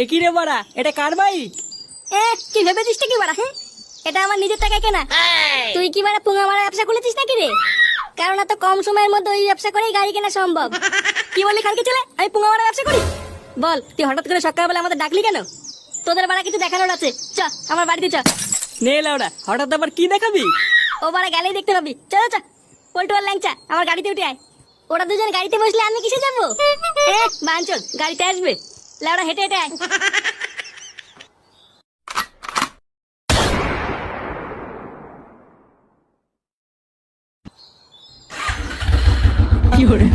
একই রে বাড়া, এটা কার বাইক? কি ভেবেছিস কি বাড়া? এটা আমার নিজের টাকায় কেনা। তুই কি বাড়া পুঙ্গা মারা ব্যবসা খুলেছিস নাকি রে? কারণ এত কম সময়ের মধ্যে ওই ব্যবসা করেই গাড়ি কেনা সম্ভব। কি বললি খানকে ছেলে, আমি পুঙ্গা মারা ব্যবসা করি? বল, তুই হঠাৎ করে সকালবেলা আমাদের ডাকলি কেন? তোদের বাড়া কিছু দেখানোর আছে, চ আমার বাড়িতে চ। নে লাউডা, হঠাৎ আবার কি দেখাবি? ও বাড়া গেলেই দেখতে পাবি, চলো চ। পল্টু আর ল্যাংচা আমার গাড়িতে উঠে আয়। ওরা দুজন গাড়িতে বসলে আমি কিসে যাবো? বাঞ্চল গাড়িতে আসবে, লাউডা হেঁটে হেঁটে আয়। কি করে?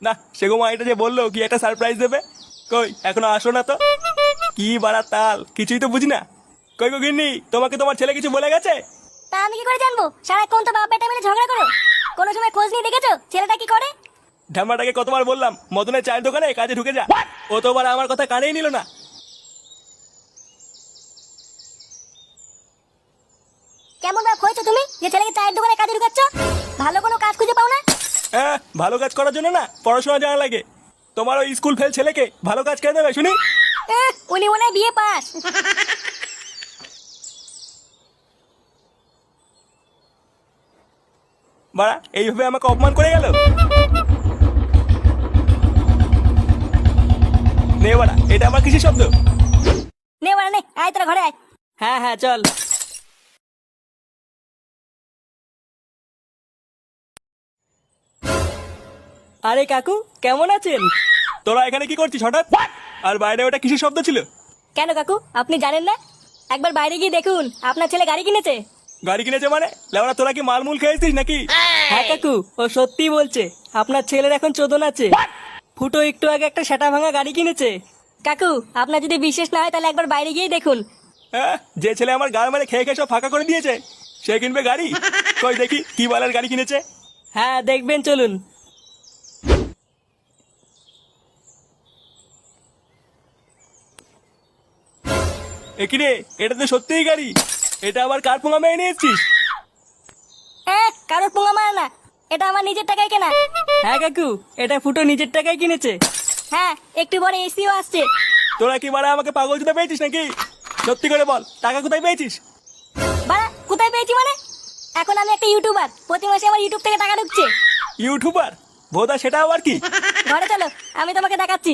না সেগো এটা যে বললো কি একটা সারপ্রাইজ দেবে, কই এখনো আসো না তো? কি বাড়া তাল, কিছুই তো বুঝি না। কই গো গিন্নি, তোমাকে তোমার ছেলে কিছু বলে গেছে? তা আমি কি করে জানবো? সারাক্ষণ তো বাপ বেটা মিলে ঝগড়া করো, কোনো সময় খোঁজ নিয়ে দেখেছো ছেলেটা কি করে? ঢামাটাকে কতবার বললাম মদনের চায়ের দোকানে কাজে ঢুকে যা, ও তো বাড়া আমার কথা কানেই নিল না। কেমন বাপ হয়েছো তুমি যে ছেলেকে চায়ের দোকানে কাজে ঢুকাচ্ছ? ভালো কোনো কাজ খুঁজে পাও না? হ্যাঁ, ভালো কাজ করার জন্য না পড়াশোনা জানা লাগে। তোমার ওই স্কুল ফেল ছেলেকে ভালো কাজ কে দেবে শুনি? উনি মনে হয় বিয়ে পাস। বাড়া এইভাবে আমাকে অপমান করে গেল। নে বাড়া, এটা আমার কিসের শব্দ? নে বাড়া নে, আয় তোরা ঘরে আয়। হ্যাঁ হ্যাঁ চল। আরে কাকু, কেমন আছেন? তোরা এখানে কি করছিস হঠাৎ? আর বাইরে ওটা কিসের শব্দ ছিল? কেন কাকু, আপনি জানেন না? একবার বাইরে গিয়ে দেখুন, আপনার ছেলে গাড়ি কিনেছে। গাড়ি কিনেছে মানে? লেওড়া তোরা কি মালমূল খেয়েছিস নাকি? হ্যাঁ কাকু, ও সত্যিই বলছে। আপনার ছেলের এখন চোদন আছে। ফুটো একটু আগে একটা সেটা ভাঙা গাড়ি কিনেছে। কাকু, আপনার যদি বিশ্বাস না হয় তাহলে একবার বাইরে গিয়ে দেখুন। হ্যাঁ, যে ছেলে আমার গাড়ি মানে খেয়ে খেয়ে সব ফাঁকা করে দিয়েছে সে কিনবে গাড়ি? কই দেখি কি বালের গাড়ি কিনেছে। হ্যাঁ দেখবেন, চলুন। একি রে, এটা তো সত্যিই গাড়ি। এটা আবার কার পোঙা মেয়ে নিয়ে এসছিস? কারোর পুঙ্গা মারা না, এটা আমার নিজের টাকায় কেনা। হ্যাঁ কাকু, এটা ফুটো নিজের টাকায় কিনেছে। হ্যাঁ, একটু পরে এসিও আসছে। তোরা কি বাড়া আমাকে পাগল জুতা পেয়েছিস নাকি? সত্যি করে বল, টাকা কোথায় পেয়েছিস? বাড়া কোথায় পেয়েছি মানে? এখন আমি একটা ইউটিউবার, প্রতি মাসে আমার ইউটিউব থেকে টাকা ঢুকছে। ইউটিউবার? ভোদা সেটা আবার কি? ঘরে চলো, আমি তোমাকে দেখাচ্ছি।